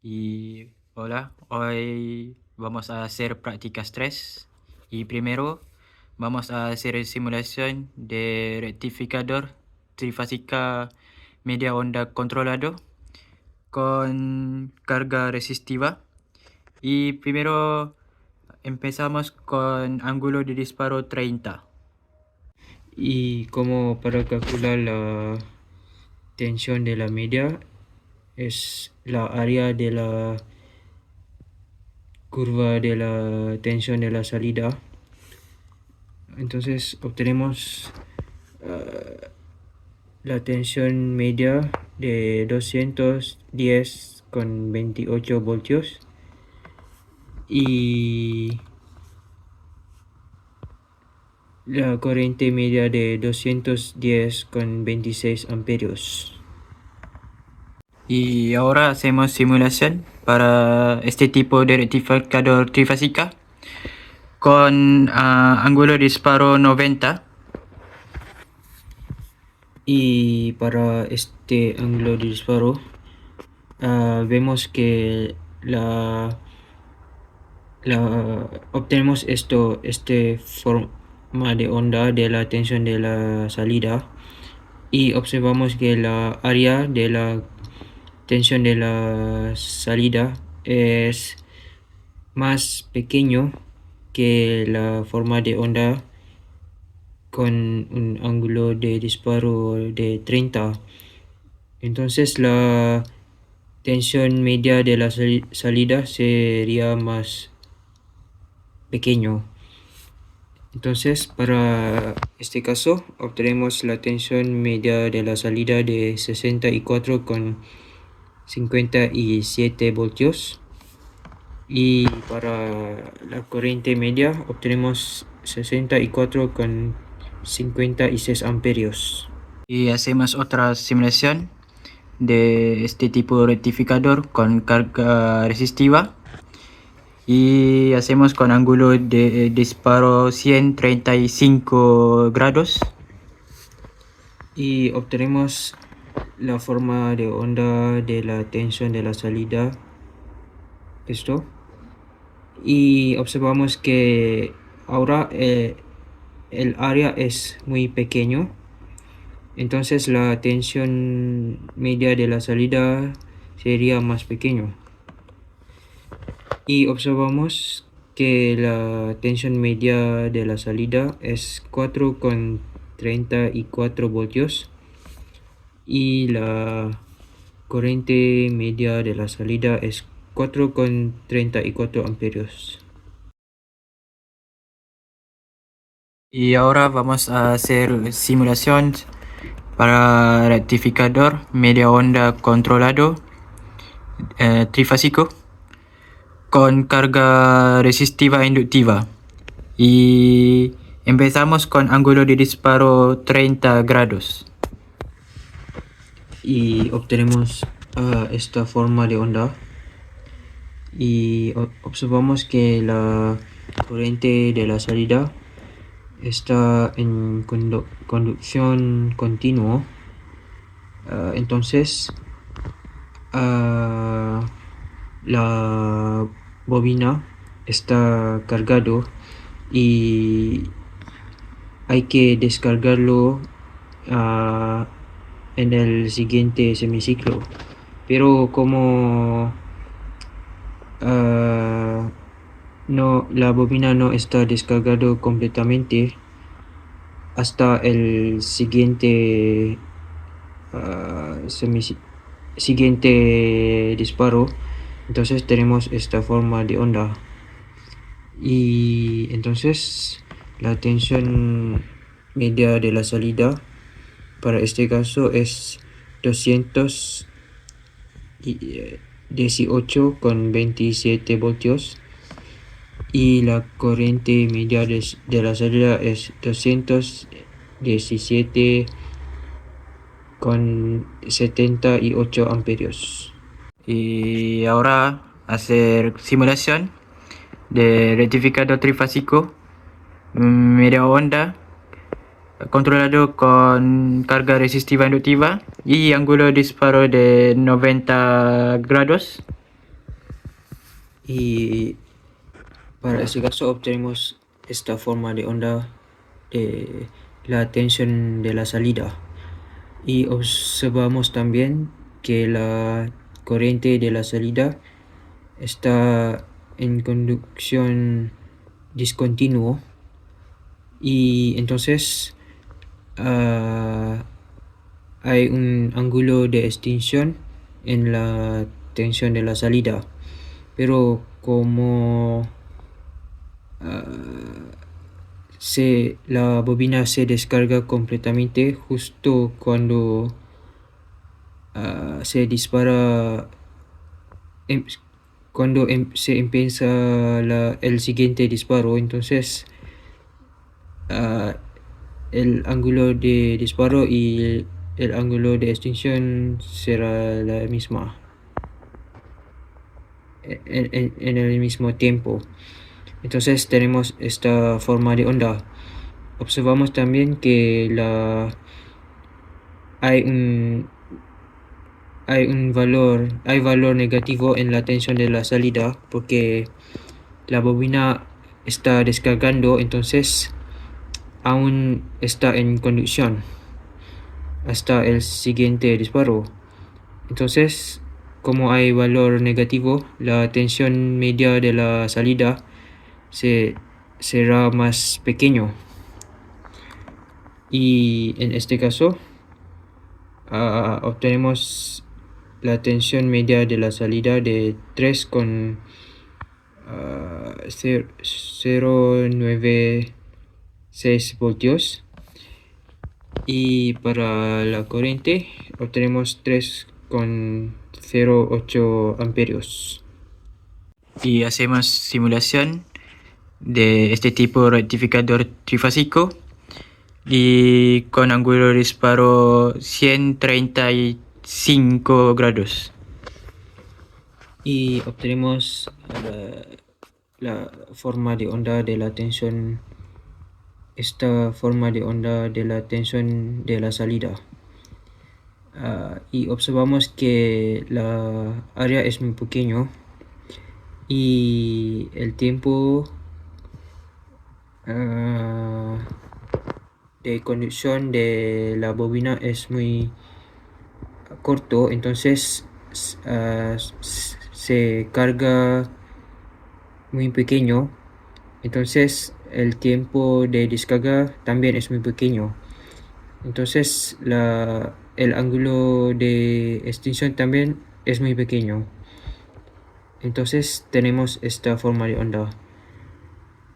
Y hola, hoy vamos a hacer prácticas 3 y primero vamos a hacer simulación de rectificador trifásica media onda controlado con carga resistiva. Y primero empezamos con ángulo de disparo 30. Y como para calcular la tensión de la media es la área de la curva de la tensión de la salida. Entonces obtenemos la tensión media de 210,28 voltios y la corriente media de 210,26 amperios. Y ahora hacemos simulación para este tipo de rectificador trifásica con ángulo de disparo 90. Y para este ángulo de disparo vemos que obtenemos este forma de onda de la tensión de la salida y observamos que la área de la tensión de la salida es más pequeño que la forma de onda con un ángulo de disparo de 30. Entonces la tensión media de la salida sería más pequeño. Entonces para este caso obtenemos la tensión media de la salida de 64,57 voltios y para la corriente media obtenemos 64,56 amperios. Y hacemos otra simulación de este tipo de rectificador con carga resistiva y hacemos con ángulo de disparo 135 grados y obtenemos la forma de onda de la tensión de la salida, esto, y observamos que ahora el área es muy pequeño. Entonces la tensión media de la salida sería más pequeño. Y observamos que la tensión media de la salida es 4,34 voltios y la corriente media de la salida es 4,34 amperios. Y ahora vamos a hacer simulación para rectificador media onda controlado trifásico con carga resistiva inductiva. Y empezamos con ángulo de disparo 30 grados. Y obtenemos esta forma de onda. Y observamos que la corriente de la salida está en conducción continua. Entonces la bobina está cargado y hay que descargarlo en el siguiente semiciclo, pero como no, la bobina no está descargado completamente hasta el siguiente siguiente disparo. Entonces tenemos esta forma de onda y entonces la tensión media de la salida para este caso es 218,27 voltios y la corriente media de la salida es 217,78 amperios. Y ahora hacer simulación de rectificador trifásico media onda controlado con carga resistiva inductiva y ángulo de disparo de 90 grados. Y para este caso obtenemos esta forma de onda de la tensión de la salida. Y observamos también que la corriente de la salida está en conducción discontinuo y entonces hay un ángulo de extinción en la tensión de la salida, pero como la bobina se descarga completamente justo cuando se dispara, cuando se empieza el siguiente disparo, entonces el ángulo de disparo y el ángulo de extinción será la misma en el mismo tiempo. Entonces tenemos esta forma de onda. Observamos también que hay hay valor negativo en la tensión de la salida porque la bobina está descargando, entonces aún está en conducción hasta el siguiente disparo. Entonces, como hay valor negativo, la tensión media de la salida será más pequeño. Y en este caso, obtenemos la tensión media de la salida de 3,096 voltios. Y para la corriente obtenemos 3,08 amperios. Y hacemos simulación de este tipo de rectificador trifásico y con ángulo de disparo 135 grados. Y obtenemos la forma de onda de la tensión, esta forma de onda de la tensión de la salida. Y observamos que la área es muy pequeño y el tiempo de conducción de la bobina es muy corto, entonces se carga muy pequeño, entonces el tiempo de descarga también es muy pequeño, entonces el ángulo de extinción también es muy pequeño. Entonces tenemos esta forma de onda.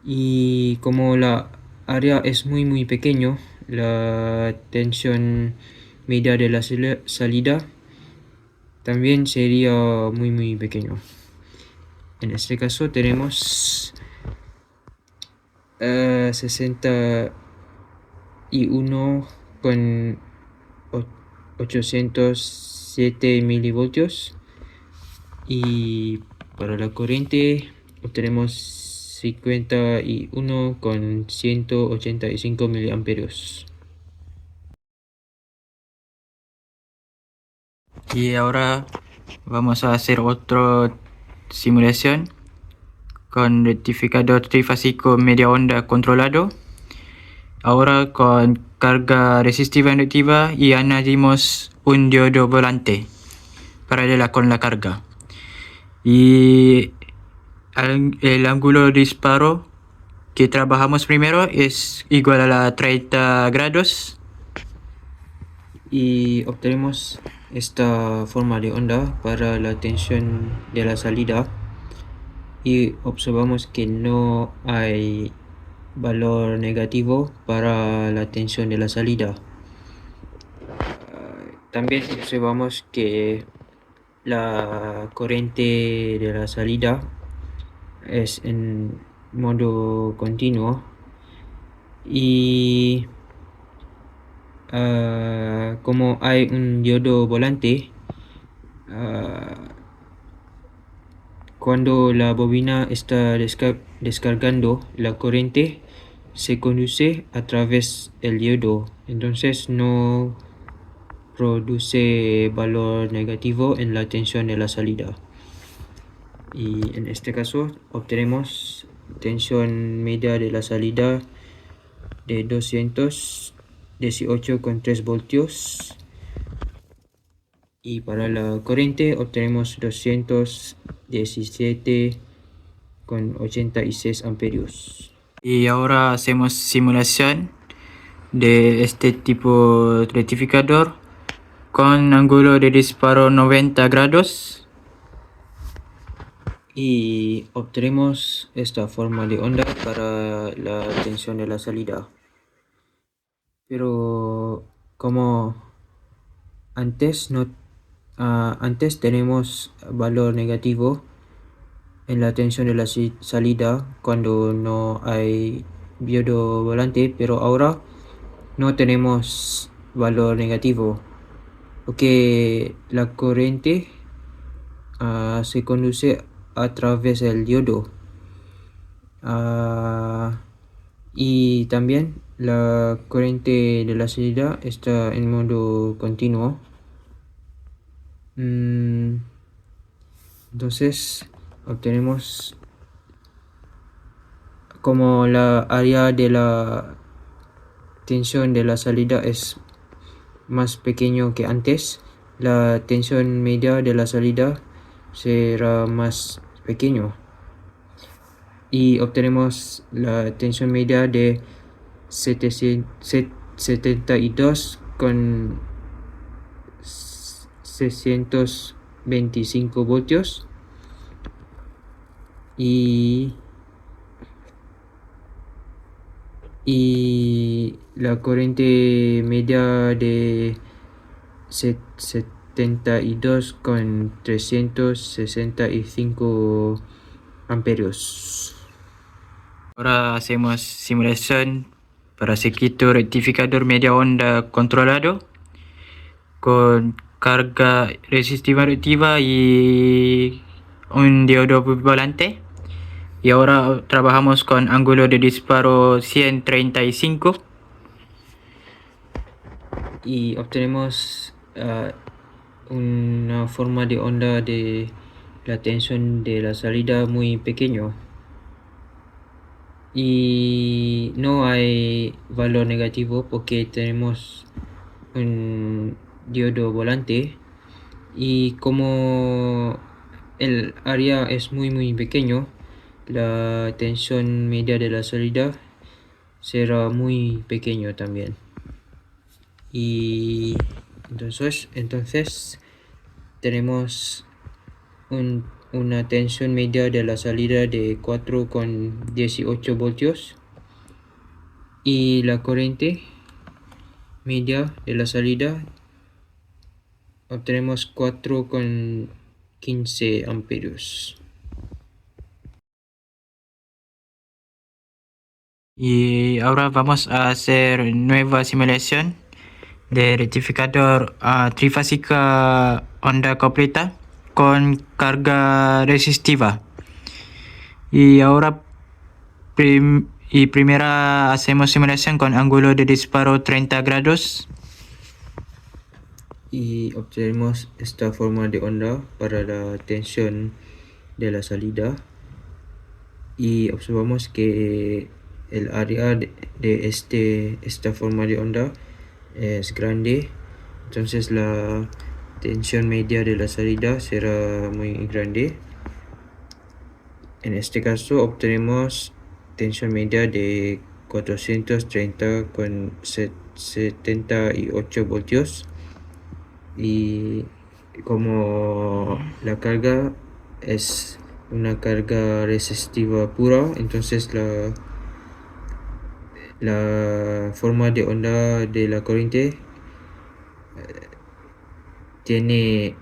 Y como la área es muy pequeño, la tensión media de la salida también sería muy pequeño. En este caso tenemos 61,807 milivoltios. Y para la corriente obtenemos 51,185 miliamperios. Y ahora vamos a hacer otra simulación con rectificador trifásico media onda controlado. Ahora con carga resistiva inductiva y añadimos un diodo volante paralela con la carga. Y el ángulo de disparo que trabajamos primero es igual a 30 grados. Y obtenemos esta forma de onda para la tensión de la salida y observamos que no hay valor negativo para la tensión de la salida. También observamos que la corriente de la salida es en modo continuo y como hay un diodo volante, cuando la bobina está descargando, la corriente se conduce a través del diodo, entonces no produce valor negativo en la tensión de la salida. y en este caso obtenemos tensión media de la salida de 218,3 voltios y para la corriente obtenemos 217,86 amperios. Y ahora hacemos simulación de este tipo de rectificador con ángulo de disparo 90 grados. Y obtenemos esta forma de onda para la tensión de la salida. Pero como antes tenemos valor negativo en la tensión de la salida cuando no hay diodo volante, pero ahora no tenemos valor negativo porque la corriente se conduce a través del diodo y también la corriente de la salida está en modo continuo. Entonces obtenemos como la área de la tensión de la salida es más pequeño que antes, la tensión media de la salida será más pequeño y obtenemos la tensión media de 72,625 voltios y la corriente media de 72,365 amperios. Ahora hacemos simulación para circuito rectificador media onda controlado con carga resistiva reactiva y un diodo volante. Y ahora trabajamos con ángulo de disparo 135. Y obtenemos una forma de onda de la tensión de la salida muy pequeño y no hay valor negativo porque tenemos un diodo volante y como el área es muy pequeño, la tensión media de la salida será muy pequeño también. Y entonces tenemos una tensión media de la salida de 4,18 voltios y la corriente media de la salida obtenemos 4,15 amperios. Y ahora vamos a hacer nueva simulación de rectificador trifásica onda completa con carga resistiva. Y ahora primera hacemos simulación con ángulo de disparo 30 grados. Y obtenemos esta forma de onda para la tensión de la salida y observamos que el área de esta forma de onda es grande, entonces la tensión media de la salida será muy grande. En este caso obtenemos tensión media de 430,78 voltios y como la carga es una carga resistiva pura, entonces la forma de onda de la corriente tiene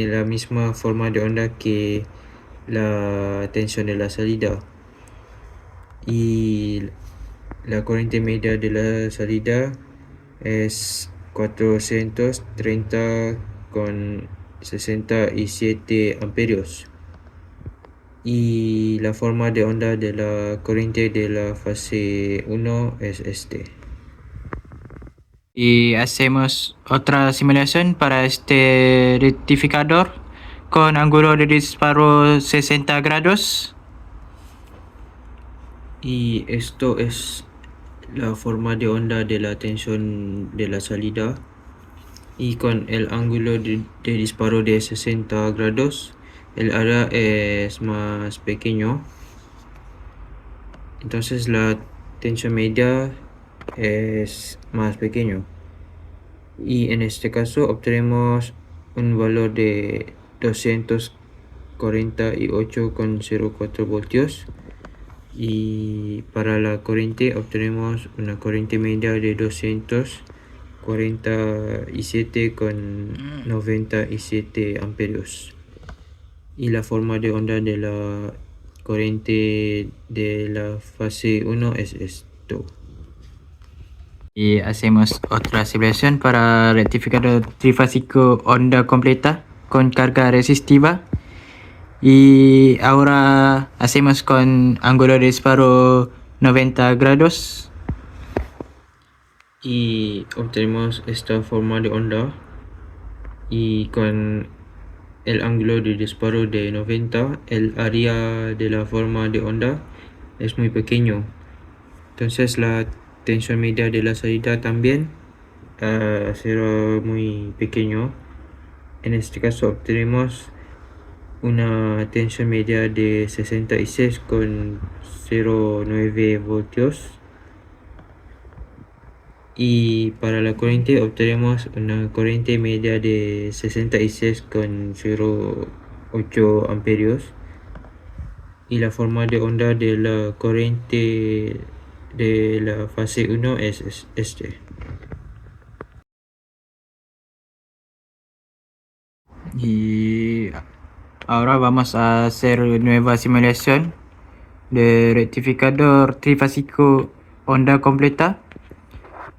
la misma forma de onda que la tensión de la salida y la corriente media de la salida es 430,67 amperios y la forma de onda de la corriente de la fase 1 es este. Y hacemos otra simulación para este rectificador con ángulo de disparo 60 grados. Y esto es la forma de onda de la tensión de la salida. Y con el ángulo de disparo de 60 grados, el área es más pequeño. Entonces la tensión media es más pequeño. Y en este caso obtenemos un valor de 248,04 voltios. Y para la corriente obtenemos una corriente media de 247,97 amperios. Y la forma de onda de la corriente de la fase 1 es esto. Y hacemos otra simulación para rectificador trifásico onda completa con carga resistiva. Y ahora hacemos con ángulo de disparo 90 grados. Y obtenemos esta forma de onda. Y con el ángulo de disparo de 90, el área de la forma de onda es muy pequeño. Entonces la tensión media de la salida también será muy pequeño. En este caso obtenemos una tensión media de 66,09 voltios. Y para la corriente obtenemos una corriente media de 66,08 amperios. Y la forma de onda de la corriente de la fase 1 es este. Y ahora vamos a hacer nueva simulación de rectificador trifásico onda completa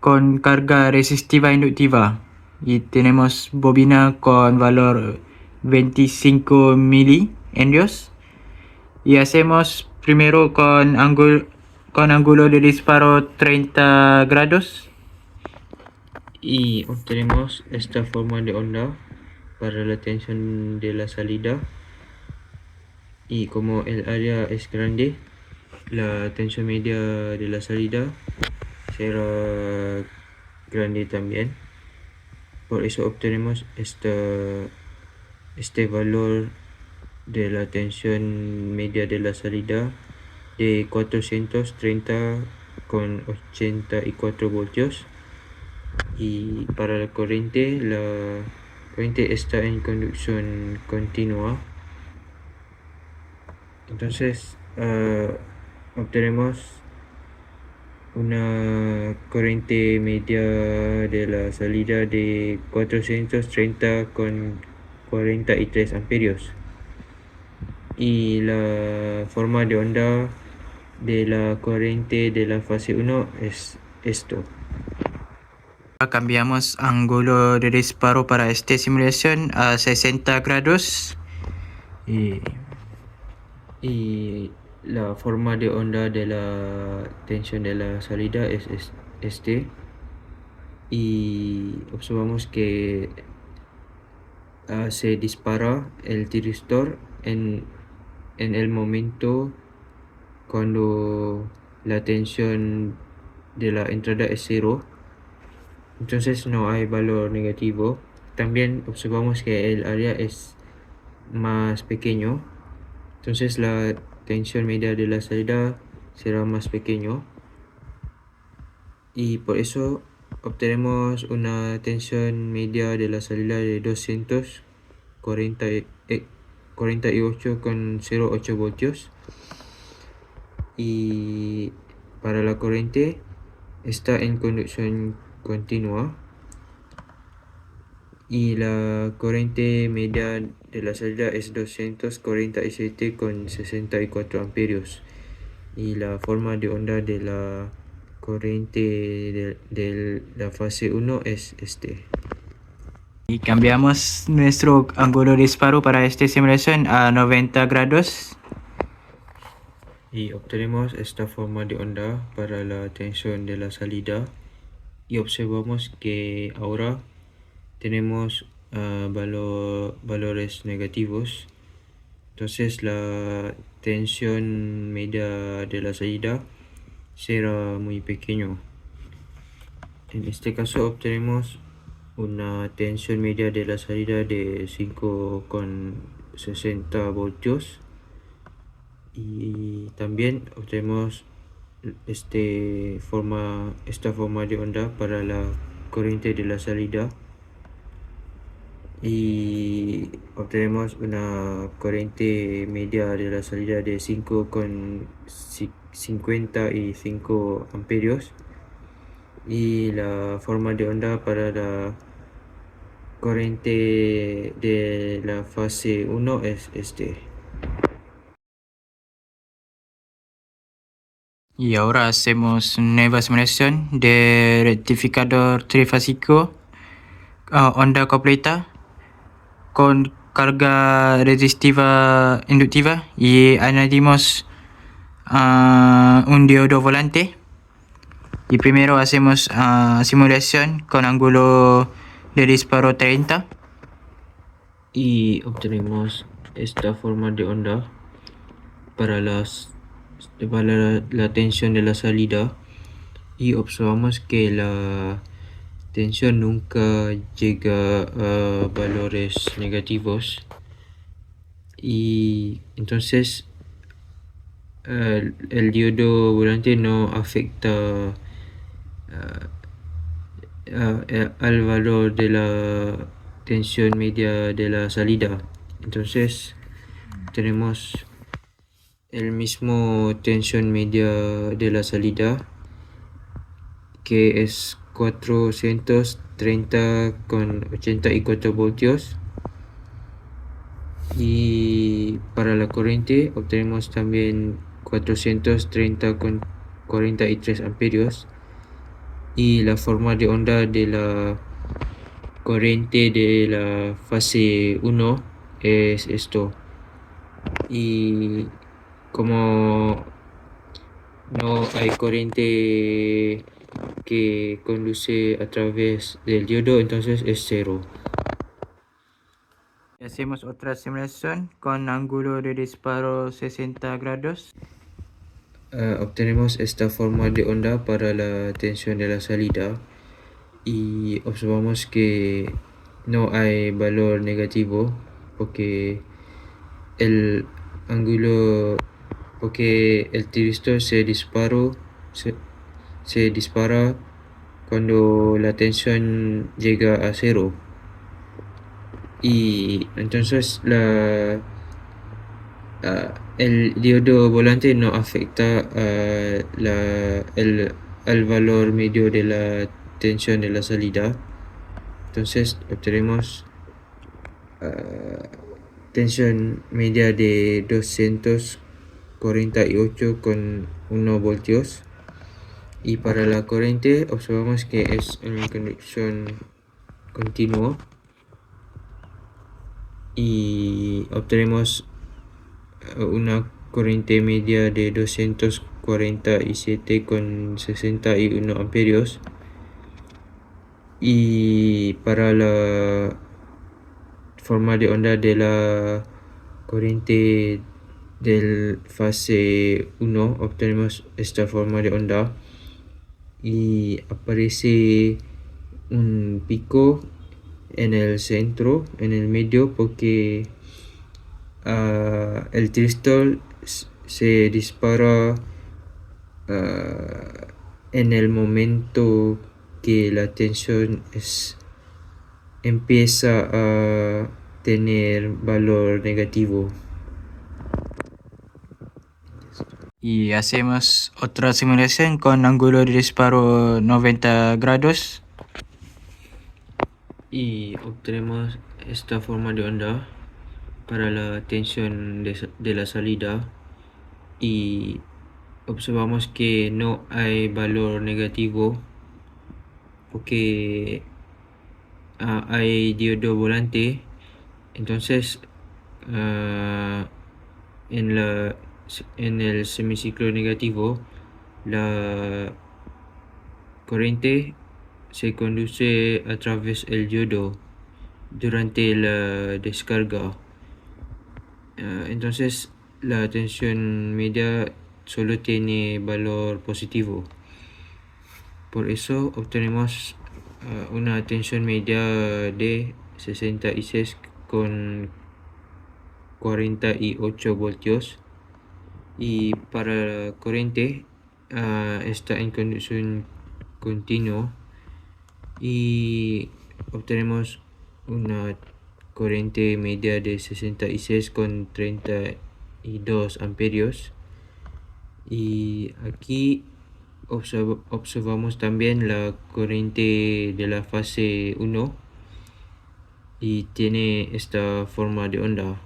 con carga resistiva inductiva. Y tenemos bobina con valor 25 milihenrios. Y hacemos primero con ángulo de disparo 30 grados. Y obtenemos esta forma de onda para la tensión de la salida. Y como el área es grande, la tensión media de la salida será grande también. Por eso obtenemos este valor de la tensión media de la salida de 430,84 voltios. Y para la corriente está en conducción continua. Entonces obtenemos una corriente media de la salida de 430,43 amperios. Y la forma de onda de la corriente de la fase 1 es esto. Cambiamos ángulo de disparo para esta simulación a 60 grados. Y la forma de onda de la tensión de la salida es este. Y observamos que se dispara el tiristor en el momento cuando la tensión de la entrada es cero. Entonces no hay valor negativo. También observamos que el área es más pequeño. Entonces la tensión media de la salida será más pequeño. Y por eso obtenemos una tensión media de la salida de 248,08 voltios. Y para la corriente está en conducción continua. Y la corriente media de la salida es 247,64 amperios. Y la forma de onda de la corriente de la fase 1 es este. Y cambiamos nuestro ángulo de disparo para esta simulación a 90 grados. Y obtenemos esta forma de onda para la tensión de la salida. Y observamos que ahora tenemos valores negativos. Entonces la tensión media de la salida será muy pequeño. En este caso obtenemos una tensión media de la salida de 5,60 voltios y también obtenemos esta forma de onda para la corriente de la salida y obtenemos una corriente media de la salida de 5,55 amperios y la forma de onda para la corriente de la fase 1 es este. Y ahora hacemos nueva simulación de rectificador trifásico onda completa con carga resistiva inductiva y añadimos un diodo volante. Y primero hacemos simulación con ángulo de disparo 30. Y obtenemos esta forma de onda para la tensión de la salida y observamos que la tensión nunca llega a valores negativos y entonces el diodo volante no afecta al valor de la tensión media de la salida. Entonces tenemos el mismo tensión media de la salida que es 430,84 voltios y para la corriente obtenemos también 430,43 amperios y la forma de onda de la corriente de la fase 1 es esto y como no hay corriente que conduce a través del diodo, entonces es cero. Hacemos otra simulación con ángulo de disparo 60 grados. Obtenemos esta forma de onda para la tensión de la salida y observamos que no hay valor negativo porque el tiristor se dispara cuando la tensión llega a cero y entonces el diodo volante no afecta al valor medio de la tensión de la salida. Entonces obtenemos tensión media de 248,1 voltios y para la corriente observamos que es una conducción continua y obtenemos una corriente media de 247,61 amperios y para la forma de onda de la corriente del fase 1 obtenemos esta forma de onda y aparece un pico en el centro, en el medio, porque el tristol se dispara en el momento que la tensión empieza a tener valor negativo. Y hacemos otra simulación con ángulo de disparo 90 grados. Y obtenemos esta forma de onda para la tensión de la salida y observamos que no hay valor negativo porque hay diodo volante. Entonces en el semiciclo negativo la corriente se conduce a través del diodo durante la descarga. Entonces la tensión media solo tiene valor positivo. Por eso obtenemos una tensión media de 66 con 48 voltios, y para la corriente está en conducción continua y obtenemos una corriente media de 66 con 32 amperios. Y aquí observamos también la corriente de la fase 1 y tiene esta forma de onda.